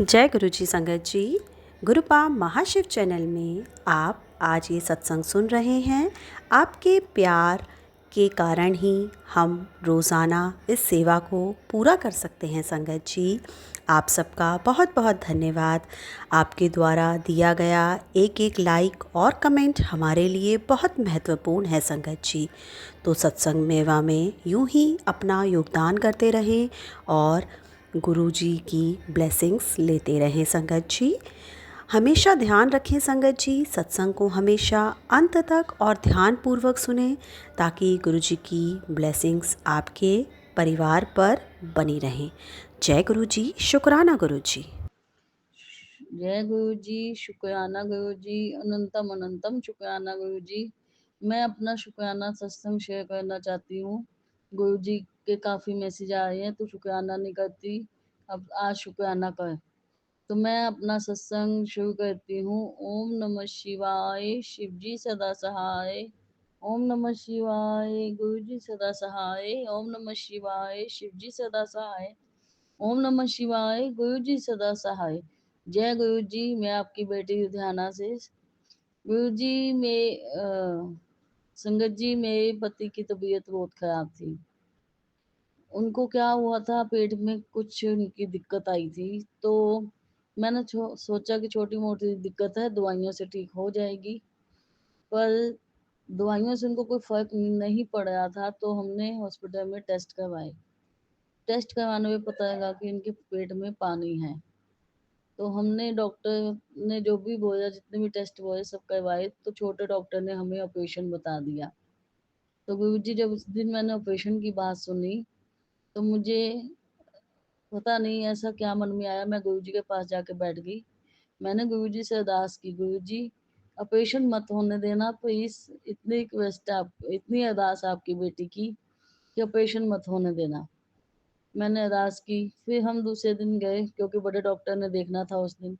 जय गुरु जी संगत जी। गुरुपा महाशिव चैनल में आप आज ये सत्संग सुन रहे हैं। आपके प्यार के कारण ही हम रोज़ाना इस सेवा को पूरा कर सकते हैं संगत जी। आप सबका बहुत बहुत धन्यवाद। आपके द्वारा दिया गया एक एक लाइक और कमेंट हमारे लिए बहुत महत्वपूर्ण है संगत जी। तो सत्संग मेवा में यूं ही अपना योगदान करते रहें और गुरु जी की ब्लेसिंग्स लेते रहें संगत जी। हमेशा ध्यान रखें संगत जी, सत्संग को हमेशा अंत तक और ध्यानपूर्वक सुनें ताकि गुरु जी की ब्लेसिंग्स आपके परिवार पर बनी रहें। जय गुरु जी, शुक्राना गुरु जी। जय गुरु जी, शुक्राना गुरु जी, अनंतम अनंतम शुक्राना गुरु जी। मैं अपना शुक्राना सत्संग शेयर करना चाहती हूँ। गुरु जी के काफ़ी मैसेज आ रहे हैं तो शुक्राना नहीं करती, अब आज शुक्राना कर। तो मैं अपना सत्संग शुरू करती हूँ। ओम नमः शिवाय, शिव जी सदा सहाय। ओम नमः शिवाय, गुरु जी सदा सहाय। ओम नमः शिवाय, शिव जी सदा सहाय। ओम नमः शिवाय, गुरु जी सदा सहाय। जय गुरु जी। मैं आपकी बेटी लुधियाना से। गुरु जी संगत जी, मेरे पति की तबीयत बहुत खराब थी। उनको क्या हुआ था, पेट में कुछ उनकी दिक्कत आई थी। तो मैंने सोचा कि छोटी मोटी दिक्कत है, दवाइयों से ठीक हो जाएगी। पर दवाइयों से उनको कोई फर्क नहीं पड़ रहा था। तो हमने हॉस्पिटल में टेस्ट करवाए। टेस्ट करवाने में पता लगा कि इनके पेट में पानी है। तो हमने डॉक्टर ने जो भी बोला, जितने भी टेस्ट बोले सब करवाए, तो छोटे डॉक्टर ने हमें ऑपरेशन बता दिया। तो गुरुजी, जब उस दिन मैंने ऑपरेशन की बात सुनी तो मुझे पता नहीं ऐसा क्या मन में आया, मैं गुरुजी के पास जाके बैठ गई। मैंने गुरुजी से अरदास की, गुरुजी ऑपरेशन मत होने देना प्लीज। इतनी रिक्वेस्ट आप, इतनी अरदास आपकी बेटी की कि ऑपरेशन मत होने देना। मैंने अरदास की। फिर हम दूसरे दिन गए क्योंकि बड़े डॉक्टर ने देखना था उस दिन।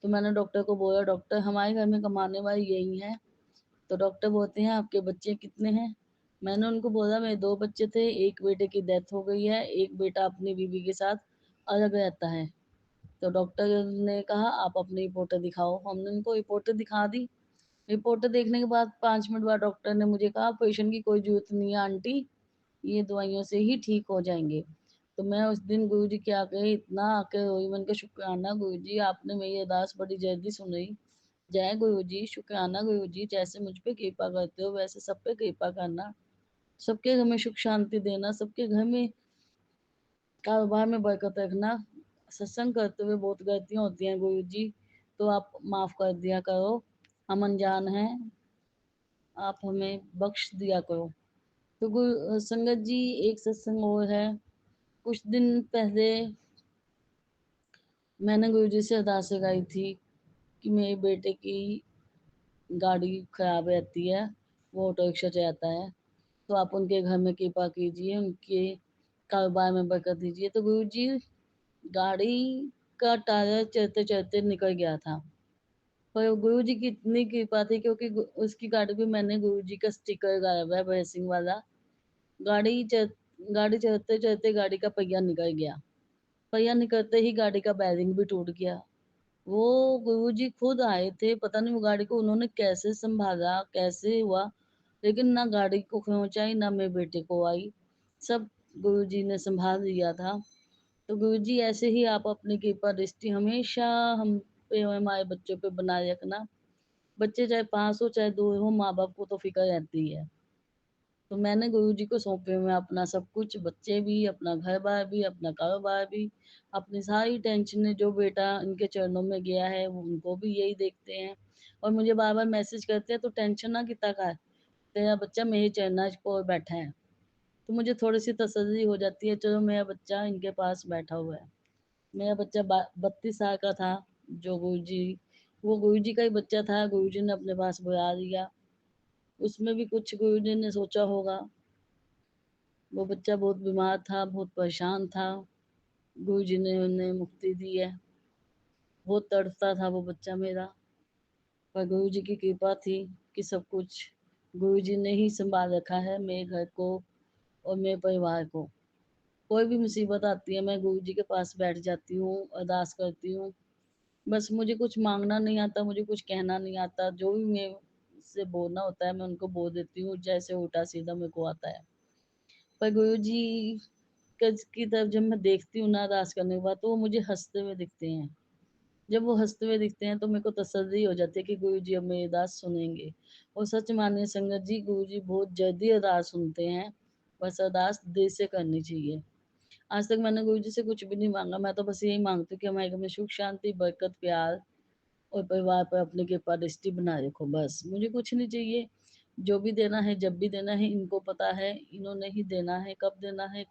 तो मैंने डॉक्टर को बोला, डॉक्टर हमारे घर में कमाने वाली यही है। तो डॉक्टर बोलते हैं आपके बच्चे कितने हैं। मैंने उनको बोला मेरे 2 बच्चे थे, एक बेटे की डेथ हो गई है, एक बेटा अपनी बीवी के साथ अलग रहता है। तो डॉक्टर ने कहा आप अपनी रिपोर्ट दिखाओ। हमने उनको रिपोर्ट दिखा दी। रिपोर्ट देखने के बाद 5 मिनट बाद डॉक्टर ने मुझे कहा ऑपरेशन की कोई जरूरत नहीं है आंटी, ये दवाइयों से ही ठीक हो जाएंगे। तो मैं उस दिन गुरु जी के आके इतना आके रोई। मन का शुक्राना गुरु जी, आपने मेरी अरदास बड़ी जल्दी सुनी। जय गुरु जी, शुक्राना गुरु जी। जैसे मुझ पे कृपा करते हो वैसे सब पे कृपा करना, सबके घर में सुख शांति देना, सबके घर में कारोबार में बरकत रखना। सत्संग करते हुए बहुत गलतियां होती हैं गुरु जी, तो आप माफ कर दिया करो। हम अनजान हैं, आप हमें बख्श दिया करो। तो गुरु संगत जी, एक सत्संग और है। कुछ दिन पहले मैंने गुरु जी से अरदास लगाई थी कि मेरे बेटे की गाड़ी खराब रहती है, वो ऑटो रिक्शा चलाता है, तो आप उनके घर में कृपा कीजिए, उनके कारोबार में बरकत दीजिए। तो गुरु जी, गाड़ी का टायर चलते चलते निकल गया था। पर गुरु जी की इतनी कृपा थी क्योंकि उसकी गाड़ी पे मैंने गुरु जी का स्टिकर लगाया हुआ है ब्लेसिंग वाला। गाड़ी चल गाड़ी चलते चलते गाड़ी का पहिया निकल गया। पहिया निकलते ही गाड़ी का बैरिंग भी टूट गया। वो गुरुजी खुद आए थे, पता नहीं वो गाड़ी को उन्होंने कैसे संभाला, कैसे हुआ, लेकिन ना गाड़ी को खरोंच आई ना मेरे बेटे को आई। सब गुरुजी ने संभाल लिया था। तो गुरुजी, ऐसे ही आप अपनी कृपा दृष्टि हमेशा हम पे और हमारे बच्चों पे बनाए रखना। बच्चे चाहे पास हो चाहे दूर हो, माँ बाप को तो फिक्र रहती है। तो मैंने गुरुजी को सौंपे हुए अपना सब कुछ, बच्चे भी, अपना घर बार भी, अपना कारोबार भी, अपनी सारी टेंशनें। जो बेटा इनके चरणों में गया है वो उनको भी यही देखते हैं और मुझे बार बार मैसेज करते हैं, तो टेंशन ना कितना का है, तेरा बच्चा मेरे चरणों पर बैठा है। तो मुझे थोड़ी सी तसल्ली हो जाती है, चलो मेरा बच्चा इनके पास बैठा हुआ है। मेरा बच्चा 32 साल का था, जो गुरुजी, वो गुरुजी का ही बच्चा था, गुरुजी ने अपने पास बुला लिया। उसमें भी कुछ गुरुजी ने सोचा होगा। वो बच्चा बहुत बीमार था, बहुत परेशान था, गुरुजी ने उन्हें मुक्ति दी है। बहुत तड़पता था वो बच्चा मेरा, पर गुरुजी की कृपा थी कि सब कुछ गुरुजी ने ही संभाल रखा है, मेरे घर को और मेरे परिवार को। कोई भी मुसीबत आती है, मैं गुरु जी के पास बैठ जाती हूँ, अरदास करती हूँ। बस मुझे कुछ माँगना नहीं आता, मुझे कुछ कहना नहीं आता, जो भी मैं से बोलना होता है, मैं उनको बोल देती हूँ, जैसे उल्टा-सीधा मेरे को आता है। पर गुरु जी कस की तरफ जब मैं देखती हूँ ना अरदास करने के बाद, तो वो मुझे हँसते हुए दिखते हैं। जब वो हँसते हुए दिखते हैं, तो मेरे को तसल्ली हो जाती है कि गुरु जी अब मेरी अरदास सुनेंगे। और सच मानिए संगत जी, गुरु जी बहुत जल्दी अरदास सुनते हैं, बस अरदास दिल से करनी चाहिए। आज तक मैंने गुरु जी से कुछ भी नहीं माँगा, मैं तो बस यही माँगती हूँ कि हमारे घर में सुख, शांति, बरकत, प्यार और परिवार पर अपनी कृपा दृष्टि बनाए रखो बस। मुझे कुछ नहीं चाहिए, जो भी देना है, जब भी देना है, इनको पता है, इन्होंने ही देना है, कब देना है,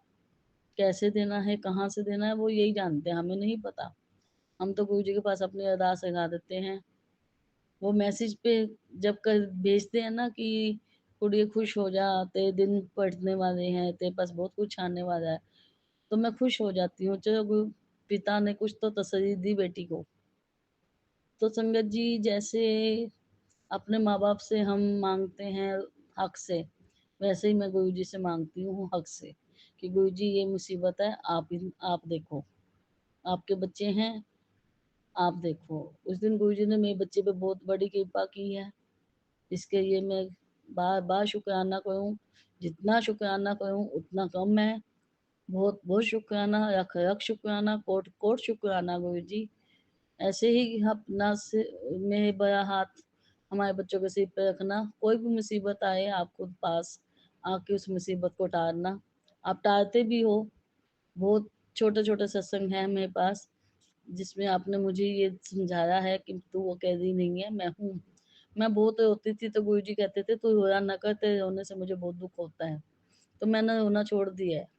कैसे देना है, कहाँ से देना है, वो यही जानते हैं, हमें नहीं पता। हम तो गुरु जी के पास अपनी अरदास लगा देते हैं। वो मैसेज पे जब कर भेजते हैं ना कि कुड़िए खुश हो जा, तेरे दिन पड़ने वाले हैं, तेरे पास बहुत कुछ आने वाला है, तो मैं खुश हो जाती हूँ। चलो पिता ने कुछ तो तसल्ली दी बेटी को। तो संगत जी, जैसे अपने माँ-बाप से हम माँगते हैं हक से, वैसे ही मैं गुरु जी से माँगती हूँ हक से कि गुरु जी ये मुसीबत है, आप देखो। आपके बच्चे हैं, आप देखो। उस दिन गुरु जी ने मेरे बच्चे पे बहुत बड़ी कृपा की है, इसके लिए मैं बार-बार शुकराना करूँ, जितना शुकराना करूँ उतना कम है। बहुत-बहुत शुकराना, लाख-लाख शुकराना, कोटि-कोटि शुकराना गुरु जी। ऐसे ही अपना से मेरे बड़ा हाथ हमारे बच्चों के सिर पे रखना, कोई भी मुसीबत आए आप खुद पास आके उस मुसीबत को टालना। आप टालते भी हो, बहुत छोटे-छोटे सत्संग हैं मेरे पास, जिसमें आपने मुझे ये समझाया है कि तू वो अकेली नहीं है, मैं हूँ। मैं बहुत रोती थी तो गुरुजी कहते थे तू रोया ना कर, तेरे रोने से मुझे बहुत दुःख होता है। तो मैंने रोना छोड़ दिया है।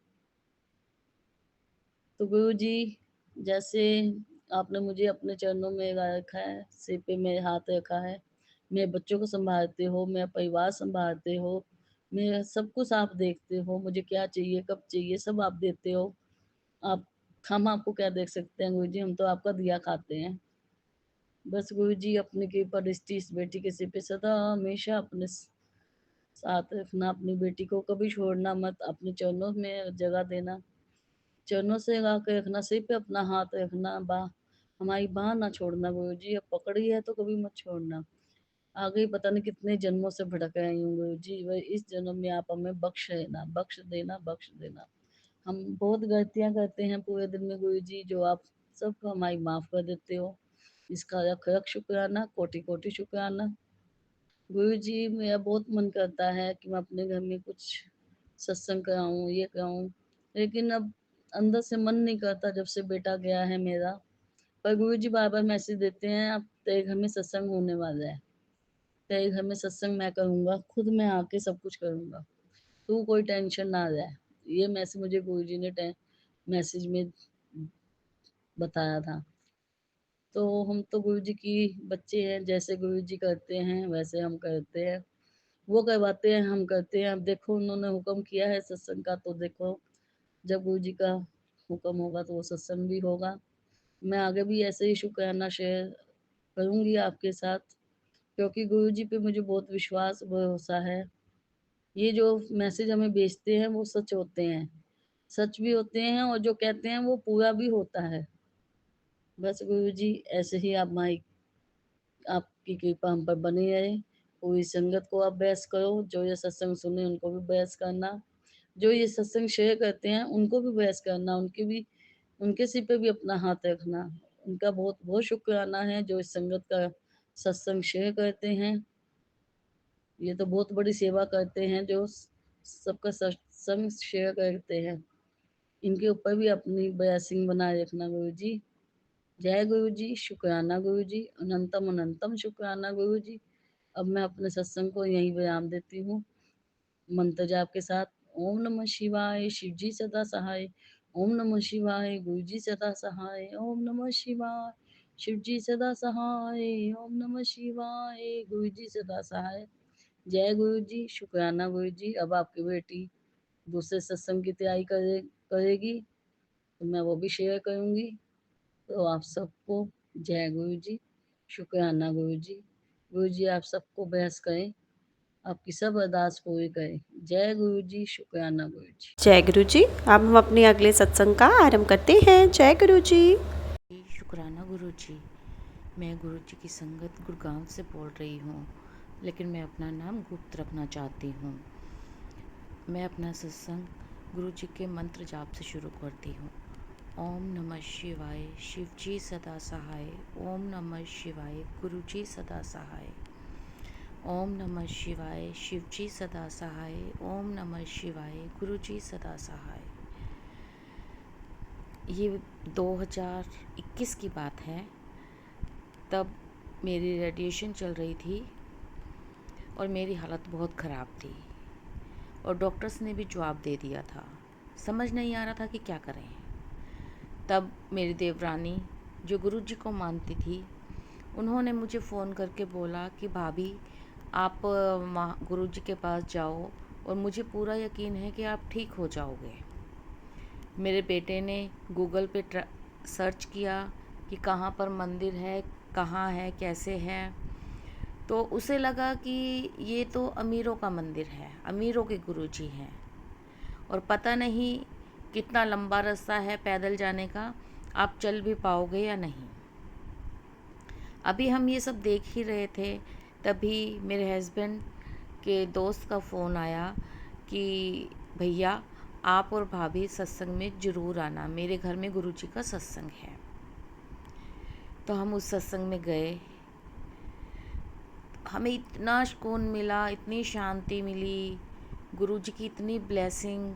तो गुरुजी जैसे आपने मुझे अपने चरणों में लगा रखा है, सिर पे मेरे हाथ रखा है, मेरे बच्चों को सँभालते हो, मेरा परिवार सँभालते हो, मेरा सब कुछ आप देखते हो, मुझे क्या चाहिए, कब चाहिए सब आप देते हो। आप हम आपको क्या दे सकते हैं गुरुजी, हम तो आपका दिया खाते हैं। बस गुरुजी अपनी कृपा दृष्टि इस बेटी के सिर पे सदा हमेशा अपने साथ रखना, अपनी बेटी को कभी छोड़ना मत, अपने चरणों में जगह देना, चरणों से लगा के रखना, सिर पे अपना हाथ रखना, हमारी बाँह ना छोड़ना गुरुजी, अब पकड़ी है तो कभी मत छोड़ना। आगे पता नहीं कितने जन्मों से भटक रही हूँ गुरुजी, वही इस जन्म में आप हमें बख्श लेना, बख्श देना, बख्श देना। हम बहुत गलतियाँ करते हैं पूरे दिन में गुरुजी, जो आप सबको हमारी माफ़ कर देते हो। इसका लख-लख शुक्राना, कोटि-कोटि शुक्राना। गुरुजी, मेरा बहुत मन करता है कि मैं अपने घर में कुछ सत्संग कराऊँ, ये कराऊँ, लेकिन अब अंदर से मन नहीं करता जब से बेटा गया है मेरा। पर गुरुजी बार-बार मैसेज देते हैं, अब तेरे घर में सत्संग होने वाला है। तेरे घर में सत्संग मैं करूँगा, खुद मैं आके सब कुछ करूँगा। तू कोई टेंशन ना ले। ये मैसेज मुझे गुरुजी ने मैसेज में बताया था। तो हम तो गुरुजी की बच्चे हैं, जैसे गुरुजी करते हैं वैसे हम करते हैं। वो करवाते हैं, हम करते हैं। अब देखो उन्होंने हुक्म किया है सत्संग का, तो देखो जब गुरु जी का हुक्म होगा तो वो सत्संग भी होगा। मैं आगे भी ऐसे ही शुक्राना शेयर करूँगी आपके साथ, क्योंकि गुरु जी पे मुझे बहुत विश्वास भरोसा है। ये जो मैसेज हमें भेजते हैं वो सच होते हैं। सच भी होते हैं और जो कहते हैं वो पूरा भी होता है। बस गुरु जी ऐसे ही आप हमारी आपकी कृपा हम पर बनी रहे। पूरी संगत को आप बहस करो, जो ये सत्संग सुने उनको भी बहस करना, जो ये सत्संग शेयर करते हैं उनको भी बहस करना, उनके सिर पे भी अपना हाथ रखना। उनका बहुत-बहुत शुक्राना है जो इस संगत का सत्संग शेयर करते हैं। ये तो बहुत बड़ी सेवा करते हैं जो सबका सत्संग शेयर करते हैं। इनके ऊपर भी अपनी ब्लेसिंग बनाए रखना गुरुजी। जय गुरुजी, शुक्राना गुरुजी, अनंतम अनंतम शुक्राना गुरुजी। अब मैं अपने सत्संग को यहीं विराम देती हूँ। मंत्र जाप के साथ ओम नमः शिवाय, शिव जी सदा सहाय। ओम नमः शिवाय, गुरु जी सदा सहाय। ओम नमः शिवाय, शिव जी सदा सहाय। ओम नमः शिवाय, गुरु जी सदा सहाय। जय गुरु जी, शुक्राना गुरु जी। अब आपकी बेटी दूसरे सत्संग की तैयारी करेगी, तो मैं वो भी शेयर करूँगी। तो आप सबको जय गुरु जी, शुक्राना गुरु जी। गुरु जी आप सबको बहस करें, आपकी सब अरदास पूरी करे। जय गुरु जी, शुक्राना गुरु जी। जय गुरु जी। अब हम अपने अगले सत्संग का आरंभ करते हैं। जय गुरु जी। शुक्राना गुरु जी। मैं गुरु जी की संगत गुड़गांव से बोल रही हूँ, लेकिन मैं अपना नाम गुप्त रखना चाहती हूँ। मैं अपना सत्संग गुरु जी के मंत्र जाप से शुरू करती हूँ। ओम नमः शिवाय, शिव जी सदा सहाय। ओम नमः शिवाय, गुरु जी सदा सहाय। ओम नमः शिवाय, शिव जी सदा सहाय। ओम नमः शिवाय, गुरु जी सदा सहाय। ये 2021 की बात है। तब मेरी रेडिएशन चल रही थी और मेरी हालत बहुत ख़राब थी और डॉक्टर्स ने भी जवाब दे दिया था। समझ नहीं आ रहा था कि क्या करें। तब मेरी देवरानी जो गुरु जी को मानती थी, उन्होंने मुझे फ़ोन करके बोला कि भाभी आप गुरु जी के पास जाओ और मुझे पूरा यकीन है कि आप ठीक हो जाओगे। मेरे बेटे ने गूगल पे सर्च किया कि कहाँ पर मंदिर है, कहाँ है, कैसे है। तो उसे लगा कि ये तो अमीरों का मंदिर है, अमीरों के गुरुजी हैं और पता नहीं कितना लंबा रास्ता है पैदल जाने का, आप चल भी पाओगे या नहीं। अभी हम ये सब देख ही रहे थे, तभी मेरे हस्बैंड के दोस्त का फ़ोन आया कि भैया आप और भाभी सत्संग में ज़रूर आना, मेरे घर में गुरुजी का सत्संग है। तो हम उस सत्संग में गए। हमें इतना सुकून मिला, इतनी शांति मिली, गुरुजी की इतनी ब्लेसिंग।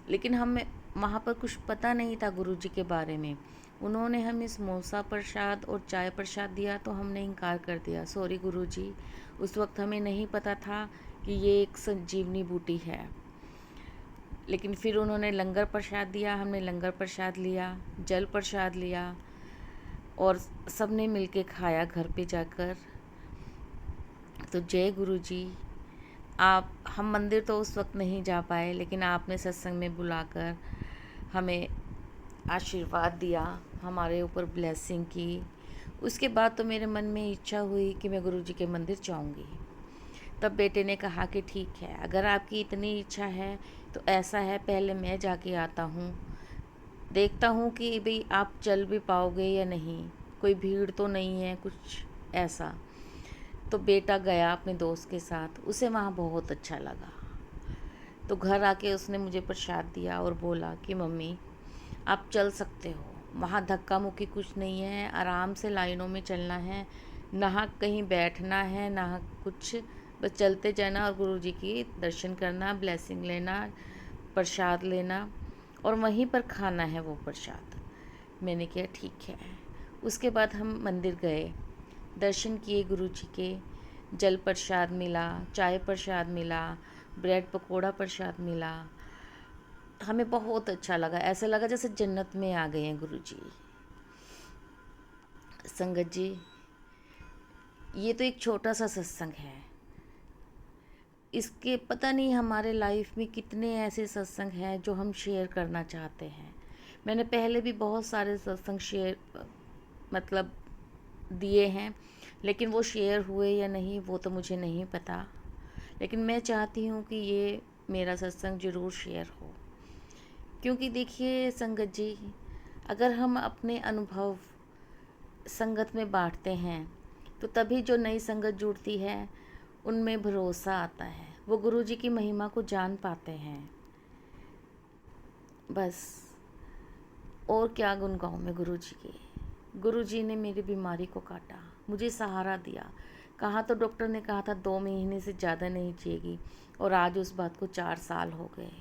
लेकिन हमें वहाँ पर कुछ पता नहीं था गुरुजी के बारे में। उन्होंने हमें समोसा प्रसाद और चाय प्रसाद दिया तो हमने इनकार कर दिया, सॉरी गुरुजी, उस वक्त हमें नहीं पता था कि ये एक संजीवनी बूटी है। लेकिन फिर उन्होंने लंगर प्रसाद दिया, हमने लंगर प्रसाद लिया, जल प्रसाद लिया और सब ने मिल के खाया घर पे जाकर। तो जय गुरु जी। हम मंदिर तो उस वक्त नहीं जा पाए, लेकिन आपने सत्संग में बुलाकर हमें आशीर्वाद दिया, हमारे ऊपर ब्लेसिंग की। उसके बाद तो मेरे मन में इच्छा हुई कि मैं गुरु जी के मंदिर जाऊंगी। तब बेटे ने कहा कि ठीक है, अगर आपकी इतनी इच्छा है तो ऐसा है, पहले मैं जाके आता हूँ, देखता हूँ कि भाई आप चल भी पाओगे या नहीं, कोई भीड़ तो नहीं है कुछ ऐसा। तो बेटा गया अपने दोस्त के साथ, उसे वहाँ बहुत अच्छा लगा। तो घर आके उसने मुझे प्रसाद दिया और बोला कि मम्मी आप चल सकते हो, वहाँ धक्का मुक्की कुछ नहीं है, आराम से लाइनों में चलना है, ना कहीं बैठना है ना कुछ, बस चलते जाना और गुरु जी की दर्शन करना, ब्लेसिंग लेना, प्रसाद लेना और वहीं पर खाना है वो प्रसाद। मैंने कहा ठीक है। उसके बाद हम मंदिर गए, दर्शन किए गुरु जी के, जल प्रसाद मिला, चाय प्रसाद मिला, ब्रेड पकोड़ा प्रसाद मिला। हमें बहुत अच्छा लगा, ऐसा लगा जैसे जन्नत में आ गए हैं गुरु जी। संगत जी, ये तो एक छोटा सा सत्संग है, इसके पता नहीं हमारे लाइफ में कितने ऐसे सत्संग हैं जो हम शेयर करना चाहते हैं। मैंने पहले भी बहुत सारे सत्संग शेयर मतलब दिए हैं, लेकिन वो शेयर हुए या नहीं वो तो मुझे नहीं पता। लेकिन मैं चाहती हूँ कि ये मेरा सत्संग ज़रूर शेयर हो, क्योंकि देखिए संगत जी, अगर हम अपने अनुभव संगत में बांटते हैं तो तभी जो नई संगत जुड़ती है उनमें भरोसा आता है, वो गुरु जी की महिमा को जान पाते हैं। बस और क्या गुण गाऊँ मैं गुरु जी के। गुरु जी ने मेरी बीमारी को काटा, मुझे सहारा दिया। कहा तो डॉक्टर ने कहा था 2 महीने से ज़्यादा नहीं जिएगी, और आज उस बात को 4 साल हो गए।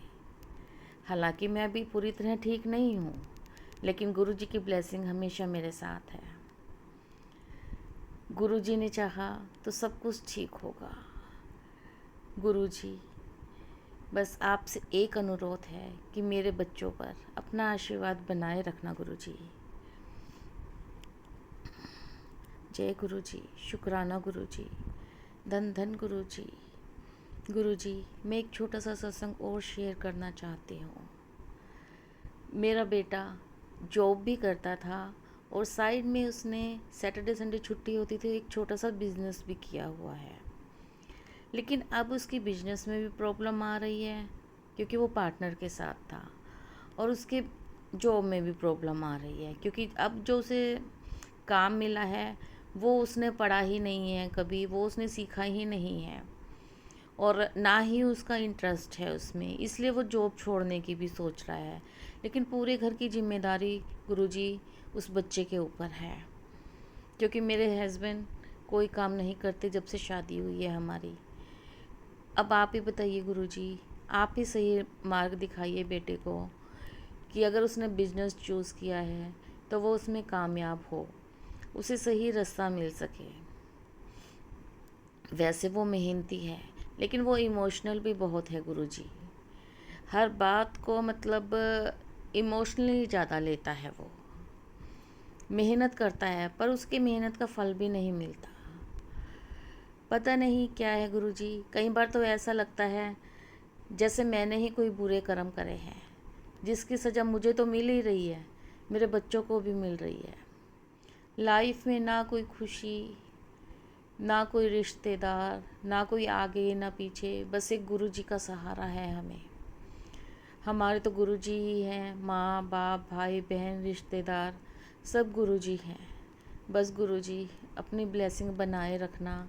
हालांकि मैं अभी पूरी तरह ठीक नहीं हूँ, लेकिन गुरु जी की ब्लेसिंग हमेशा मेरे साथ है। गुरु जी ने चाहा तो सब कुछ ठीक होगा। गुरु जी, बस आपसे एक अनुरोध है कि मेरे बच्चों पर अपना आशीर्वाद बनाए रखना गुरु जी। जय गुरु जी, शुक्राना गुरु जी, धन धन गुरु जी। गुरु जी, मैं एक छोटा सा सत्संग और शेयर करना चाहती हूँ। मेरा बेटा जॉब भी करता था और साइड में उसने सैटरडे संडे छुट्टी होती थी, एक छोटा सा बिजनेस भी किया हुआ है। लेकिन अब उसकी बिजनेस में भी प्रॉब्लम आ रही है क्योंकि वो पार्टनर के साथ था, और उसके जॉब में भी प्रॉब्लम आ रही है क्योंकि अब जो उसे काम मिला है वो उसने पढ़ा ही नहीं है, कभी वो उसने सीखा ही नहीं है और ना ही उसका इंटरेस्ट है उसमें, इसलिए वो जॉब छोड़ने की भी सोच रहा है। लेकिन पूरे घर की जिम्मेदारी गुरुजी उस बच्चे के ऊपर है, क्योंकि मेरे हस्बैंड कोई काम नहीं करते जब से शादी हुई है हमारी। अब आप ही बताइए गुरुजी, आप ही सही मार्ग दिखाइए बेटे को कि अगर उसने बिजनेस चूज़ किया है तो वो उसमें कामयाब हो, उसे सही रास्ता मिल सके। वैसे वो मेहनती है लेकिन वो इमोशनल भी बहुत है गुरुजी, हर बात को मतलब इमोशनली ज़्यादा लेता है। वो मेहनत करता है पर उसकी मेहनत का फल भी नहीं मिलता, पता नहीं क्या है गुरुजी। कई बार तो ऐसा लगता है जैसे मैंने ही कोई बुरे कर्म करे हैं, जिसकी सज़ा मुझे तो मिल ही रही है, मेरे बच्चों को भी मिल रही है। लाइफ में ना कोई खुशी, ना कोई रिश्तेदार, ना कोई आगे ना पीछे, बस एक गुरुजी का सहारा है हमें। हमारे तो गुरुजी ही हैं, माँ बाप भाई बहन रिश्तेदार सब गुरुजी हैं। बस गुरुजी अपनी ब्लेसिंग बनाए रखना,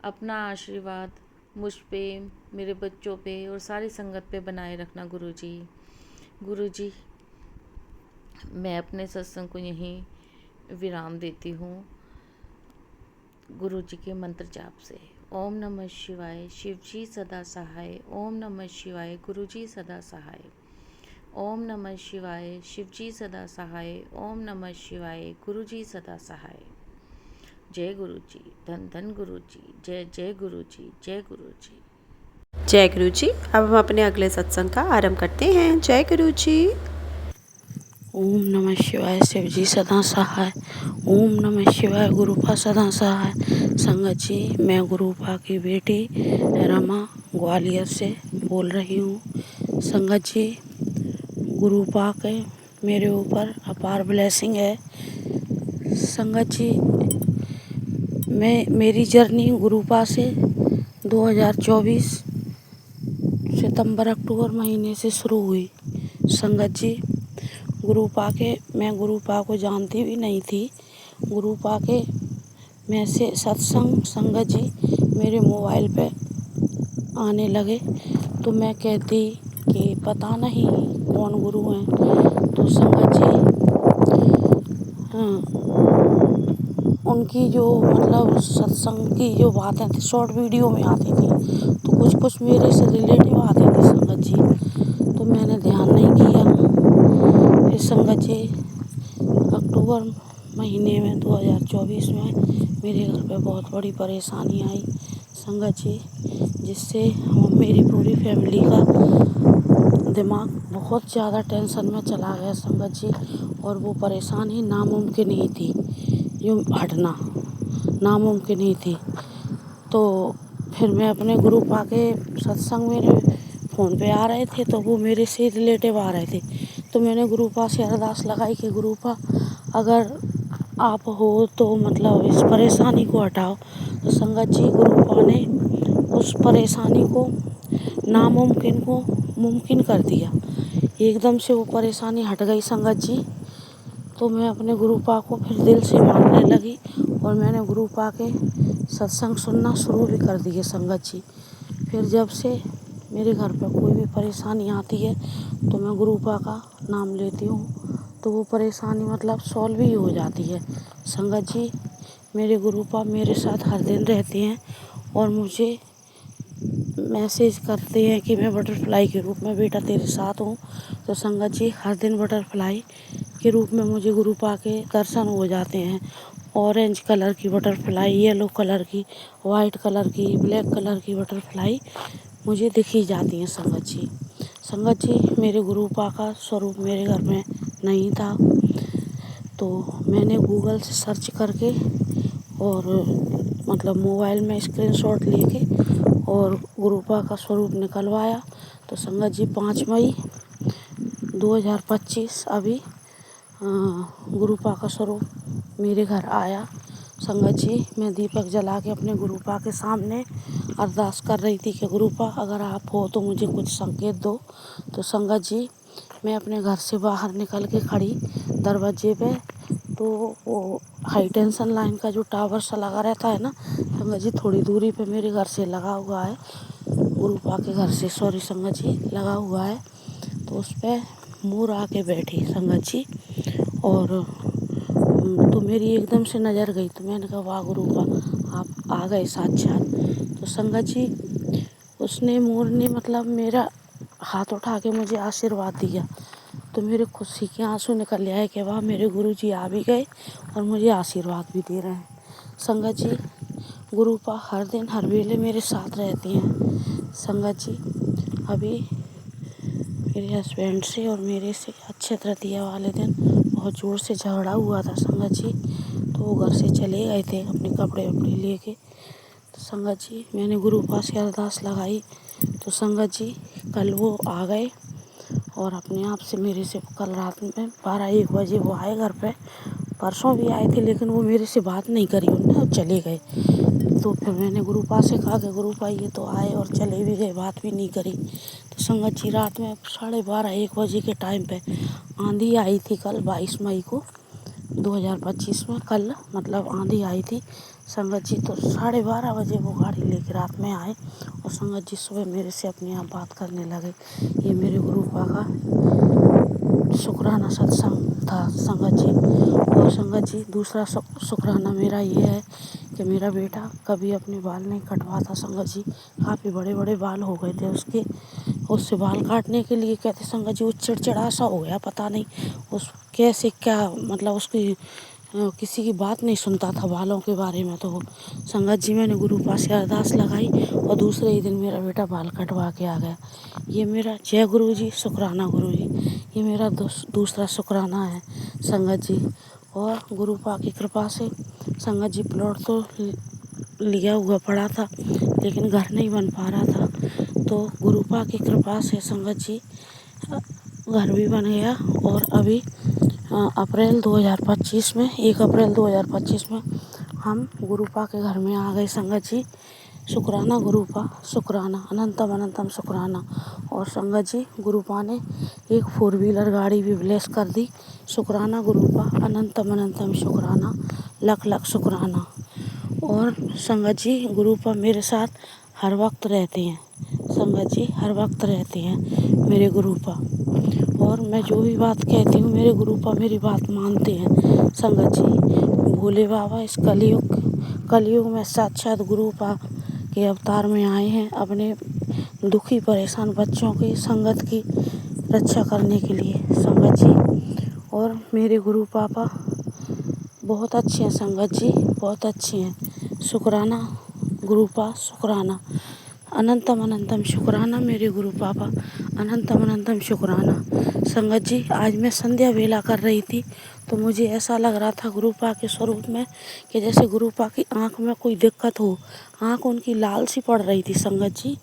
अपना आशीर्वाद मुझ पे, मेरे बच्चों पे और सारी संगत पे बनाए रखना गुरुजी। गुरुजी मैं अपने सत्संग को यहीं विराम देती हूँ गुरु जी के मंत्र जाप से। ओम नमः शिवाय, शिव जी सदा सहाय। ओम नमः शिवाय, गुरु जी सदा सहाय। ओम नमः शिवाय, शिव जी सदा सहाय। ओम नमः शिवाय, गुरु जी सदा सहाय। जय गुरु जी, धन धन गुरु जी, जय जय गुरु जी, जय गुरु जी। जय गुरु जी। अब हम अपने अगले सत्संग का आरंभ करते हैं। जय गुरु जी। ओम नमः शिवाय, शिव जी सदा सहाय। ओम नमः शिवाय, गुरुपा सदा सहाय। संगत जी, मैं गुरुपा की बेटी रमा ग्वालियर से बोल रही हूँ। संगत जी, गुरुपा के मेरे ऊपर अपार ब्लेसिंग है। संगत जी, मेरी जर्नी गुरुपा से 2024 सितंबर अक्टूबर महीने से शुरू हुई। संगत जी, मैं गुरुपा को जानती भी नहीं थी। गुरुपा के में से सत्संग संगत जी मेरे मोबाइल पे आने लगे तो मैं कहती कि पता नहीं कौन गुरु हैं। तो संगत जी उनकी जो मतलब सत्संग की जो बातें थी शॉर्ट वीडियो में आती थी, तो कुछ कुछ मेरे से रिलेटिव आती थी संगत जी, तो मैंने ध्यान नहीं किया। फिर संगत जी अक्टूबर महीने में 2024 में मेरे घर पे बहुत बड़ी परेशानी आई संगत जी, जिससे मेरी पूरी फैमिली का दिमाग बहुत ज़्यादा टेंशन में चला गया संगत जी। और वो परेशानी नामुमकिन ही थी, यूँ हटना नामुमकिन ही थी। तो फिर मैं अपने गुरुपा के सत्संग मेरे फ़ोन पे आ रहे थे तो वो मेरे से रिलेटिव आ रहे थे, तो मैंने गुरुपा से अरदास लगाई कि गुरुपा अगर आप हो तो मतलब इस परेशानी को हटाओ। तो संगत जी गुरुपा ने उस परेशानी को नामुमकिन को मुमकिन कर दिया, एकदम से वो परेशानी हट गई संगत जी। तो मैं अपने गुरुपा को फिर दिल से मानने लगी और मैंने गुरुपा के सत्संग सुनना शुरू भी कर दिए संगत जी। फिर जब से मेरे घर पर कोई भी परेशानी आती है तो मैं गुरुपा का नाम लेती हूँ, तो वो परेशानी मतलब सॉल्व ही हो जाती है संगत जी। मेरे गुरुपा मेरे साथ हर दिन रहते हैं और मुझे मैसेज करते हैं कि मैं बटरफ्लाई के रूप में बेटा तेरे साथ हूँ। तो संगत जी हर दिन बटरफ्लाई के रूप में मुझे गुरुपा के दर्शन हो जाते हैं। ऑरेंज कलर की बटरफ्लाई, येलो कलर की, वाइट कलर की, ब्लैक कलर की बटरफ्लाई मुझे दिखी जाती हैं संगत जी। संगत जी मेरे गुरुपा का स्वरूप मेरे घर में नहीं था, तो मैंने गूगल से सर्च करके और मतलब मोबाइल में स्क्रीनशॉट लेके और गुरुपा का स्वरूप निकलवाया। तो संगत जी 5 मई 2025 अभी गुरुपा का स्वरूप मेरे घर आया। संगत जी मैं दीपक जला के अपने गुरुपा के सामने अरदास कर रही थी कि गुरुपा अगर आप हो तो मुझे कुछ संकेत दो। तो संगत जी मैं अपने घर से बाहर निकल के खड़ी दरवाजे पे, तो वो हाई टेंशन लाइन का जो टावर सा लगा रहता है ना संगत जी, थोड़ी दूरी पे मेरे घर से लगा हुआ है, गुरुपा के घर से सॉरी संगत जी लगा हुआ है। तो उस पर मोर आके बैठी संगत जी, और तो मेरी एकदम से नज़र गई, तो मैंने कहा वाह गुरुपा आप आ गए साक्षात। तो संगत जी उसने मोर ने मतलब मेरा हाथ उठा के मुझे आशीर्वाद दिया, तो मेरे खुशी के आंसू निकल आए कि वाह मेरे गुरुजी आ भी गए और मुझे आशीर्वाद भी दे रहे हैं। संगत जी गुरुपा हर दिन हर वेले मेरे साथ रहती हैं। संगत जी अभी मेरे हस्बैंड से और मेरे से अक्षय तृतीया वाले दिन बहुत ज़ोर से झगड़ा हुआ था संगत जी, तो वो घर से चले गए थे अपने कपड़े वपड़े लेके। तो संगत जी मैंने गुरुपा से अरदास लगाई, तो संगत जी कल वो आ गए और अपने आप से मेरे से कल रात में 12-1 बजे वो आए घर पे। परसों भी आए थे लेकिन वो मेरे से बात नहीं करी उन्होंने और चले गए। तो फिर मैंने गुरुपा से कहा कि गुरुपा ये तो आए और चले भी गए, बात भी नहीं करी। तो संगत जी रात में 12:30-1 बजे के टाइम पे आंधी आई थी कल 22 मई को 2025 में, कल मतलब आंधी आई थी संगत जी। तो 12:30 बजे वो गाड़ी लेके रात में आए और संगत जी सुबह मेरे से अपने आप बात करने लगे। ये मेरे गुरुपा का शुक्राना सत्संग था संगत जी। और संगत जी दूसरा शुक्राना मेरा ये है कि मेरा बेटा कभी अपने बाल नहीं कटवाता संगत जी, काफ़ी बड़े बड़े बाल हो गए थे उससे बाल काटने के लिए कहते संगत जी वो चिड़चिड़ा सा हो गया, पता नहीं उस कैसे क्या मतलब उसकी किसी की बात नहीं सुनता था बालों के बारे में। तो संगत जी मैंने गुरुपा से अरदास लगाई और दूसरे ही दिन मेरा बेटा बाल कटवा के आ गया। ये मेरा जय गुरु जी शुक्राना गुरु जी, ये मेरा दूसरा शुक्राना है संगत जी। और गुरुपा की कृपा से संगत जी प्लॉट तो लिया हुआ पड़ा था लेकिन घर नहीं बन पा रहा था, तो गुरुपा की कृपा से संगत जी घर भी बन गया। और अभी अप्रैल 2025 में 1 अप्रैल 2025 में हम गुरुपा के घर में आ गए संगत जी। शुक्राना गुरुपा शुक्राना अनंतम अनंतम शुक्राना। और संगत जी गुरुपा ने एक 4 व्हीलर गाड़ी भी ब्लेस कर दी। शुक्राना गुरुपा अनंतम अनंतम शुक्राना, लख लख शुक्राना। और संगत जी गुरुपा मेरे साथ हर वक्त रहते हैं संगत जी, हर वक्त रहते हैं मेरे गुरुपा। और मैं जो भी बात कहती हूँ मेरे गुरुपा मेरी बात मानते हैं संगत जी। भोले बाबा इस कलयुग में साक्षात गुरुपा के अवतार में आए हैं अपने दुखी परेशान बच्चों की संगत की रक्षा करने के लिए संगत जी। और मेरे गुरु पापा बहुत अच्छे हैं संगत जी, बहुत अच्छे हैं। शुक्राना गुरुपा शुक्राना, अनंतम अनंतम शुक्राना मेरे गुरु पापा, अनंतम अनंतम शुक्राना। संगत जी आज मैं संध्या वेला कर रही थी तो मुझे ऐसा लग रहा था गुरुपा के स्वरूप में कि जैसे गुरुपा की आँख में कोई दिक्कत हो, आँख उनकी लाल सी पड़ रही थी संगत जी,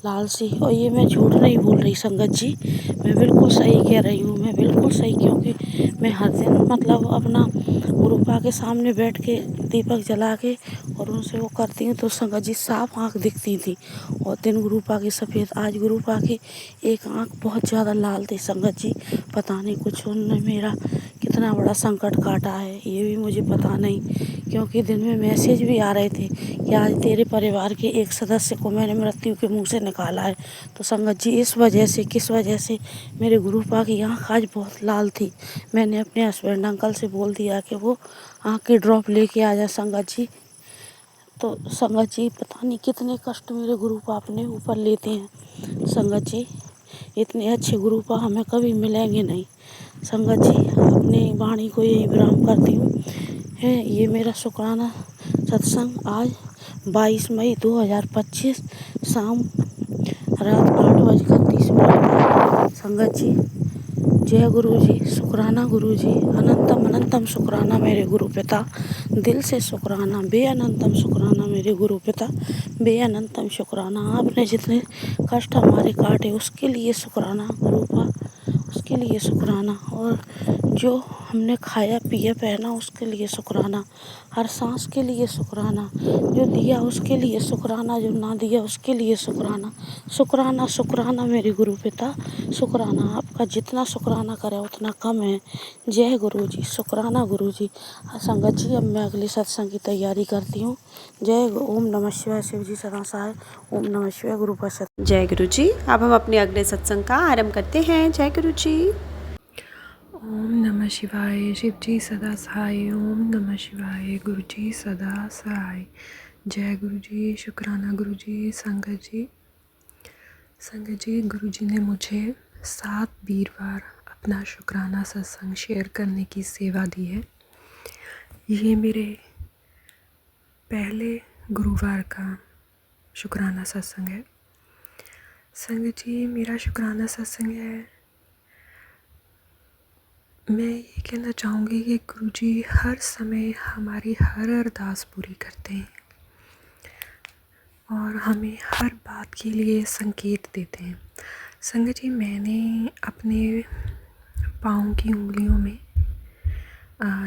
लाल सी। और ये मैं झूठ नहीं बोल रही संगत जी, मैं बिल्कुल सही कह रही हूँ, मैं बिल्कुल सही, क्योंकि मैं हर दिन मतलब अपना गुरुपा के सामने बैठ के दीपक जला के और उनसे वो करती हूँ तो संगत जी साफ आँख दिखती थी और दिन गुरुपा की सफ़ेद। आज गुरुपा की एक आँख बहुत ज़्यादा लाल थी संगत जी, पता नहीं कुछ उन्होंने मेरा कितना बड़ा संकट काटा है ये भी मुझे पता नहीं, क्योंकि दिन में मैसेज भी आ रहे थे कि आज तेरे परिवार के एक सदस्य को मैंने मृत्यु के मुंह से निकाला है। तो संगत जी इस वजह से किस वजह से मेरे गुरुपा की आँख आज बहुत लाल थी। मैंने अपने हस्बैंड अंकल से बोल दिया कि वो आँख की ड्रॉप लेके आ जाए संगत जी। तो संगत जी पता नहीं कितने कष्ट मेरे गुरुपा अपने ऊपर लेते हैं संगत जी, इतने अच्छे गुरुपा हमें कभी मिलेंगे नहीं संगत जी। अपनी वाणी को यही विराम करती हूँ है। ये मेरा शुक्राना सत्संग आज 22 मई 2025 शाम रात 8:30 संगत जी। जय गुरु जी शुक्राना गुरु जी, अनंतम अनंतम शुक्राना मेरे गुरु पिता, दिल से शुक्राना बेअनंतम शुक्राना मेरे गुरु पिता, बेअनंतम शुक्राना। आपने जितने कष्ट हमारे काटे उसके लिए शुक्राना गुरुपा, उसके लिए शुक्राना। और जो हमने खाया पिया पहना उसके लिए शुक्राना, हर सांस के लिए शुक्राना, जो दिया उसके लिए शुक्राना, जो ना दिया उसके लिए शुक्राना। शुक्राना शुक्राना मेरे गुरु पिता, शुक्राना। आपका जितना शुक्राना करें उतना कम है। जय गुरु जी, शुक्राना गुरु जी। संगत जी, अब मैं अगले सत्संग की तैयारी करती हूँ। ओम नमः शिवाय। शिव जी सदा सहाय। ओम नमः शिवाय। गुरु प्रसाद। जय गुरु जी। अब हम अपने अगले सत्संग का आरंभ करते हैं। जय गुरु जी। ओम नमः शिवाय। शिव जी सदा सहाय। ओम नमः शिवाय। गुरु जी सदा सहाय। जय गुरु जी। शुक्राना गुरु जी। संगत जी, गुरु जी ने मुझे 7 वीरवार अपना शुक्राना सत्संग शेयर करने की सेवा दी है। ये मेरे पहले गुरुवार का शुक्राना सत्संग है। संगत जी, मेरा शुक्राना सत्संग है, मैं ये कहना चाहूँगी कि गुरुजी हर समय हमारी हर अरदास पूरी करते हैं और हमें हर बात के लिए संकेत देते हैं। संगत जी, मैंने अपने पाँव की उंगलियों में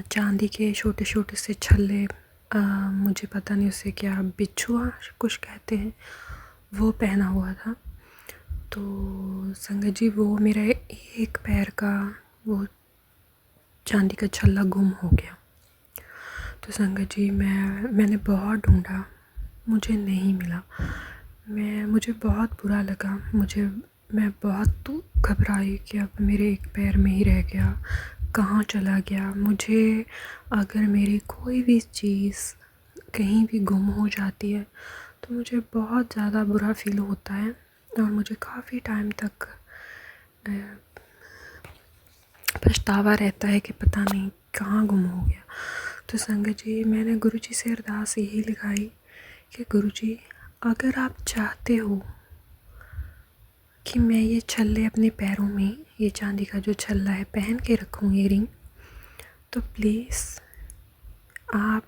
चांदी के छोटे छोटे से छल्ले, मुझे पता नहीं उसे क्या बिच्छुआ कुछ कहते हैं, वो पहना हुआ था। तो संगत जी, वो मेरा एक पैर का वो चांदी का छल्ला गुम हो गया। तो संगत जी, मैंने बहुत ढूंढा, मुझे नहीं मिला। मुझे बहुत बुरा लगा। मैं बहुत घबराई कि अब मेरे एक पैर में ही रह गया, कहाँ चला गया। मुझे अगर मेरी कोई भी चीज़ कहीं भी गुम हो जाती है तो मुझे बहुत ज़्यादा बुरा फील होता है और मुझे काफ़ी टाइम तक पछतावा रहता है कि पता नहीं कहाँ गुम हो गया। तो संगत जी, मैंने गुरुजी से अरदास यही लिखाई कि गुरुजी, अगर आप चाहते हो कि मैं ये छल्ले अपने पैरों में, ये चांदी का जो छल्ला है, पहन के रखूँ ये रिंग, तो प्लीज़ आप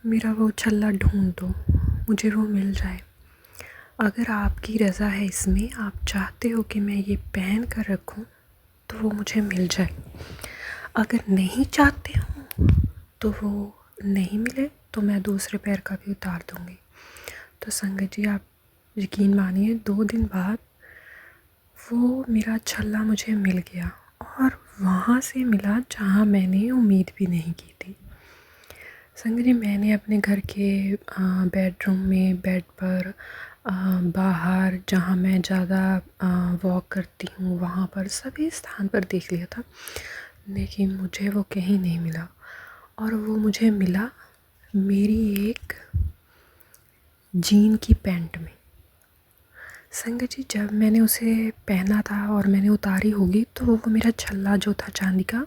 मेरा वो छल्ला ढूंढ दो, मुझे वो मिल जाए। अगर आपकी रज़ा है इसमें, आप चाहते हो कि मैं ये पहन कर रखूँ, तो वो मुझे मिल जाए। अगर नहीं चाहते हो तो वो नहीं मिले तो मैं दूसरे पैर का भी उतार दूँगी। तो संगत जी, आप यकीन मानिए, 2 दिन बाद वो मेरा छल्ला मुझे मिल गया और वहाँ से मिला जहाँ मैंने उम्मीद भी नहीं की थी। संगत जी, मैंने अपने घर के बेडरूम में, बेड पर, बाहर जहाँ मैं ज़्यादा वॉक करती हूँ वहाँ पर, सभी स्थान पर देख लिया था, लेकिन मुझे वो कहीं नहीं मिला। और वो मुझे मिला मेरी एक जीन की पैंट में। संगत जी, जब मैंने उसे पहना था और मैंने उतारी होगी तो वो मेरा छल्ला जो था चांदी का,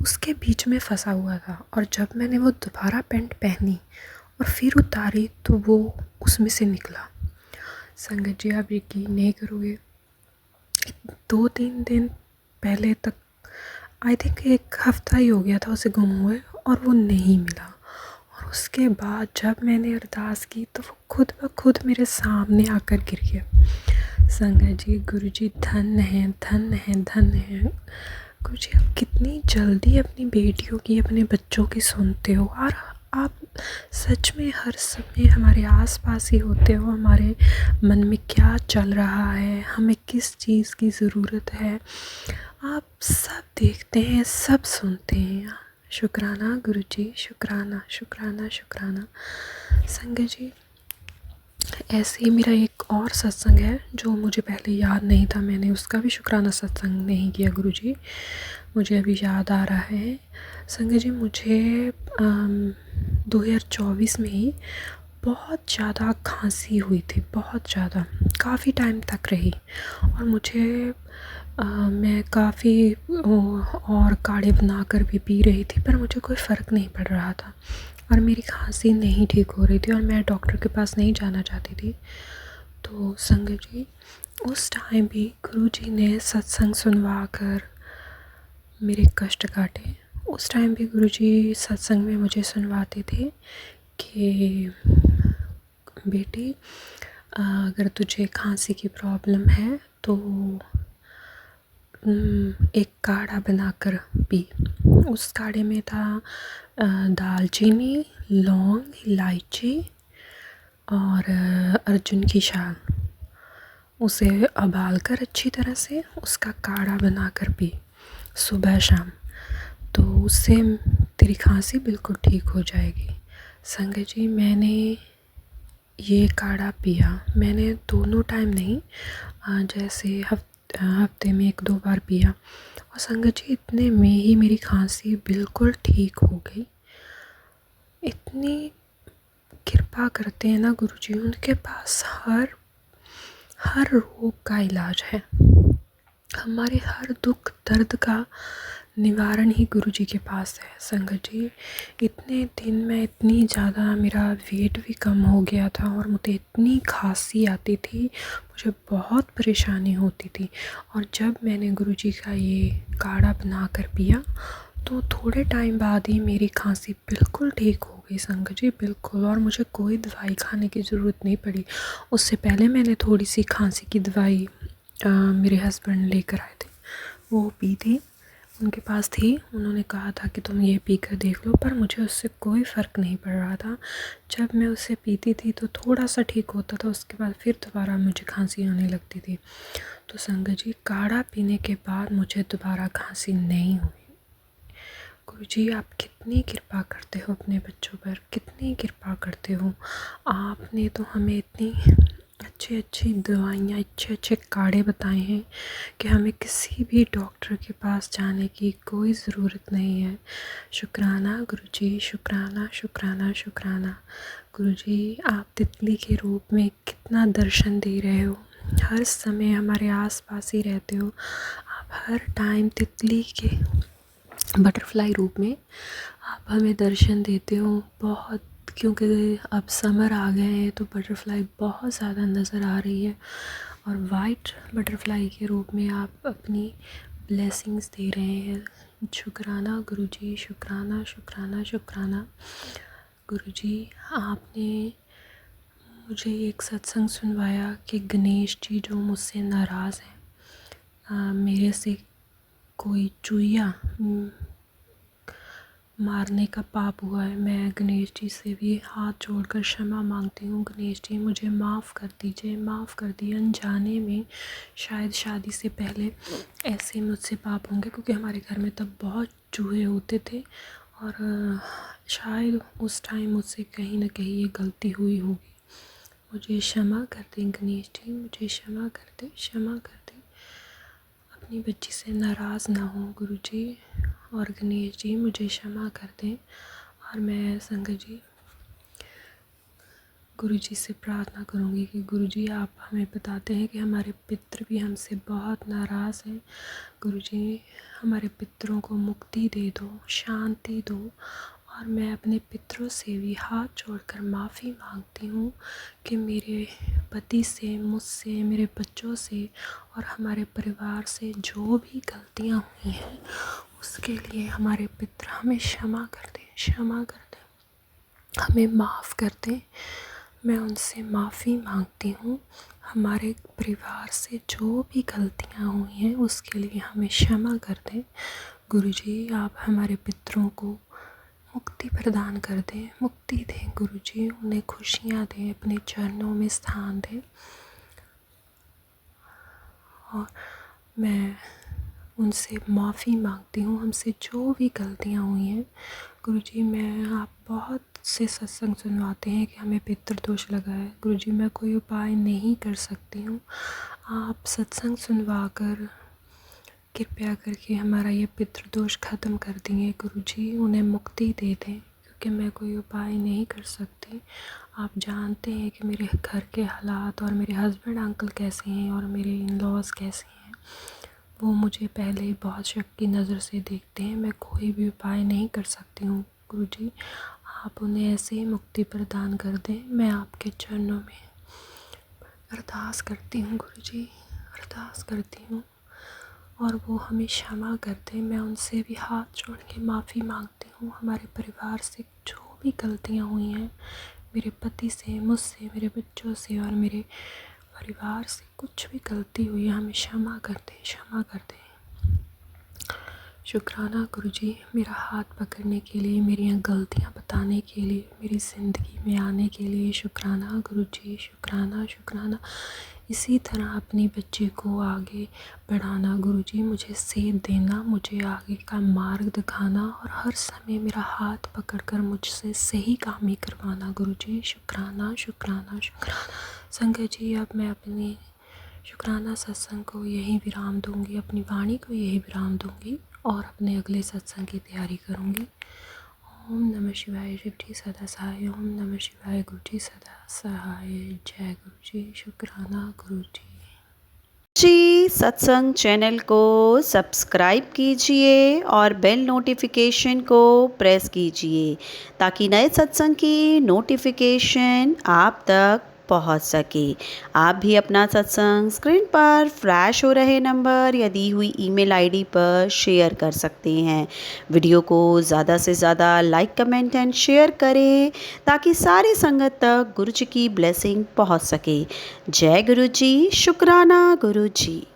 उसके बीच में फंसा हुआ था। और जब मैंने वो दोबारा पैंट पहनी और फिर उतारी तो वो उसमें से निकला। संगत जी, आप यकीन नहीं करोगे, 2-3 दिन पहले तक, आई थिंक 1 हफ़्ता ही हो गया था उसे गुम हुए, और वो नहीं मिला। और उसके बाद जब मैंने अरदास की तो वो खुद ब खुद मेरे सामने आकर गिर गया। संगत जी, गुरुजी धन्य हैं, धन्य हैं, धन्य हैं। गुरुजी, आप कितनी जल्दी अपनी बेटियों की, अपने बच्चों की सुनते हो, और आप सच में हर समय हमारे आसपास ही होते हो। हमारे मन में क्या चल रहा है, हमें किस चीज़ की ज़रूरत है, आप सब देखते हैं, सब सुनते हैं। शुक्राना गुरुजी, शुक्राना शुक्राना शुक्राना। संगत जी, ऐसे ही मेरा एक और सत्संग है जो मुझे पहले याद नहीं था, मैंने उसका भी शुक्राना सत्संग नहीं किया गुरुजी, मुझे अभी याद आ रहा है। संगत जी, मुझे 2024 में ही बहुत ज़्यादा खांसी हुई थी, बहुत ज़्यादा, काफ़ी टाइम तक रही। और मुझे मैं काफ़ी और काढ़े बनाकर भी पी रही थी, पर मुझे कोई फ़र्क नहीं पड़ रहा था और मेरी खांसी नहीं ठीक हो रही थी और मैं डॉक्टर के पास नहीं जाना चाहती थी। तो संगत जी, उस टाइम भी गुरुजी ने सत्संग सुनवा कर मेरे कष्ट काटे। उस टाइम भी गुरुजी सत्संग में मुझे सुनवाते थे कि बेटी, अगर तुझे खांसी की प्रॉब्लम है तो एक काढ़ा बनाकर पी। उस काढ़े में था दालचीनी, लौंग, इलायची और अर्जुन की शाल। उसे उबालकर अच्छी तरह से उसका काढ़ा बनाकर पी सुबह शाम, तो उससे तेरी खांसी बिल्कुल ठीक हो जाएगी। संगत जी, मैंने ये काढ़ा पिया। मैंने दोनों टाइम नहीं, जैसे हफ्ते में 1-2 बार पिया, और संगत जी इतने में ही मेरी खांसी बिल्कुल ठीक हो गई। इतनी कृपा करते हैं ना गुरुजी, उनके पास हर रोग का इलाज है। हमारे हर दुख दर्द का निवारण ही गुरुजी के पास है। संगत जी, इतने दिन में इतनी ज़्यादा मेरा वेट भी कम हो गया था और मुझे इतनी खांसी आती थी, मुझे बहुत परेशानी होती थी। और जब मैंने गुरुजी का ये काढ़ा बना कर पिया तो थोड़े टाइम बाद ही मेरी खांसी बिल्कुल ठीक हो गई संगत जी, बिल्कुल। और मुझे कोई दवाई खाने की ज़रूरत नहीं पड़ी। उससे पहले मैंने थोड़ी सी खांसी की दवाई मेरे हस्बैंड लेकर आए थे, वो पी थी, उनके पास थी। उन्होंने कहा था कि तुम ये पी कर देख लो, पर मुझे उससे कोई फ़र्क नहीं पड़ रहा था। जब मैं उसे पीती थी तो थोड़ा सा ठीक होता था, उसके बाद फिर दोबारा मुझे खांसी आने लगती थी। तो संगत जी, काढ़ा पीने के बाद मुझे दोबारा खांसी नहीं हुई। गुरुजी, आप कितनी कृपा करते हो अपने बच्चों पर, कितनी कृपा करते हो। आपने तो हमें इतनी अच्छी दवाइयाँ, अच्छे काढ़े बताए हैं कि हमें किसी भी डॉक्टर के पास जाने की कोई ज़रूरत नहीं है। शुक्राना गुरुजी, शुक्राना शुक्राना शुक्राना। गुरुजी, आप तितली के रूप में कितना दर्शन दे रहे हो, हर समय हमारे आसपास ही रहते हो। आप हर टाइम तितली के बटरफ्लाई रूप में आप हमें दर्शन देते हो बहुत, क्योंकि अब समर आ गए हैं तो बटरफ्लाई बहुत ज़्यादा नज़र आ रही है, और वाइट बटरफ्लाई के रूप में आप अपनी ब्लेसिंग्स दे रहे हैं। शुक्राना गुरुजी, शुक्राना शुक्राना शुक्राना। गुरुजी, आपने मुझे एक सत्संग सुनवाया कि गणेश जी जो मुझसे नाराज़ हैं, मेरे से कोई चूहिया मारने का पाप हुआ है, मैं गणेश जी से भी हाथ जोड़कर क्षमा मांगती हूँ। गणेश जी, मुझे माफ़ कर दीजिए, माफ़ कर दिए। अनजाने में शायद शादी से पहले ऐसे मुझसे पाप होंगे, क्योंकि हमारे घर में तब बहुत चूहे होते थे, और शायद उस टाइम मुझसे कहीं ना कहीं ये गलती हुई होगी। मुझे क्षमा कर दें गणेश जी, मुझे क्षमा कर दें, क्षमा कर दें। अपनी बच्ची से नाराज़ ना हो गुरुजी, और गणेश जी मुझे क्षमा कर दें। और मैं संगत जी गुरुजी से प्रार्थना करूँगी कि गुरुजी, आप हमें बताते हैं कि हमारे पितृ भी हमसे बहुत नाराज़ हैं। गुरुजी, हमारे पितरों को मुक्ति दे दो, शांति दो। और मैं अपने पितरों से भी हाथ जोड़कर माफ़ी मांगती हूँ कि मेरे पति से, मुझसे, मेरे बच्चों से और हमारे परिवार से जो भी गलतियाँ हुई हैं उसके लिए हमारे पितर हमें क्षमा कर दें, क्षमा कर दें, हमें माफ़ कर दें। मैं उनसे माफ़ी मांगती हूँ। हमारे परिवार से जो भी गलतियाँ हुई हैं उसके लिए हमें क्षमा कर दें। गुरुजी, आप हमारे पितरों को मुक्ति प्रदान कर दें, मुक्ति दें गुरुजी, उन्हें खुशियाँ दें, अपने चरणों में स्थान दें। और मैं उनसे माफ़ी मांगती हूँ, हमसे जो भी गलतियाँ हुई हैं। गुरुजी, मैं आप बहुत से सत्संग सुनवाते हैं कि हमें पितृदोष लगा है। गुरुजी, मैं कोई उपाय नहीं कर सकती हूँ, आप सत्संग सुनवा कर कृपया करके हमारा ये पितृदोष ख़त्म कर देंगे गुरुजी, उन्हें मुक्ति दे दें, क्योंकि मैं कोई उपाय नहीं कर सकती। आप जानते हैं कि मेरे घर के हालात और मेरे हस्बैंड अंकल कैसे हैं और मेरे इन लॉज कैसे हैं। वो मुझे पहले ही बहुत शक की नज़र से देखते हैं। मैं कोई भी उपाय नहीं कर सकती हूँ गुरुजी, आप उन्हें ऐसे ही मुक्ति प्रदान कर दें। मैं आपके चरणों में अरदास करती हूँ गुरुजी, अरदास करती हूँ, और वो हमें क्षमा कर दें। मैं उनसे भी हाथ जोड़ के माफ़ी मांगती हूँ। हमारे परिवार से जो भी गलतियाँ हुई हैं, मेरे पति से, मुझसे, मेरे बच्चों से और मेरे परिवार से कुछ भी गलती हुई है, हमें क्षमा कर दें, क्षमा कर दें। शुक्राना गुरुजी मेरा हाथ पकड़ने के लिए, मेरी गलतियाँ बताने के लिए, मेरी ज़िंदगी में आने के लिए शुक्राना गुरुजी, शुक्राना शुक्राना। इसी तरह अपने बच्चे को आगे बढ़ाना गुरुजी, मुझे सेध देना, मुझे आगे का मार्ग दिखाना और हर समय मेरा हाथ पकड़कर मुझसे सही काम ही करवाना गुरुजी, शुक्राना शुक्राना शुक्राना। संगत जी, अब मैं अपने शुक्राना सत्संग को यहीं विराम दूंगी, अपनी वाणी को यहीं विराम दूंगी और अपने अगले सत्संग की तैयारी करूंगी। ओम नमः शिवाय। शिव जी सदा सहाय। ओम नमः शिवाय। गुरु जी सदा सहाय। जय गुरु जी। शुक्राना गुरु जी सत्संग चैनल को सब्सक्राइब कीजिए और बेल नोटिफिकेशन को प्रेस कीजिए ताकि नए सत्संग की नोटिफिकेशन आप तक पहुंच सके। आप भी अपना सत्संग स्क्रीन पर फ्लैश हो रहे नंबर या दी हुई ईमेल आईडी पर शेयर कर सकते हैं। वीडियो को ज़्यादा से ज़्यादा लाइक कमेंट एंड शेयर करें ताकि सारी संगत तक गुरु जी की ब्लेसिंग पहुंच सके। जय गुरु जी। शुक्राना गुरु जी।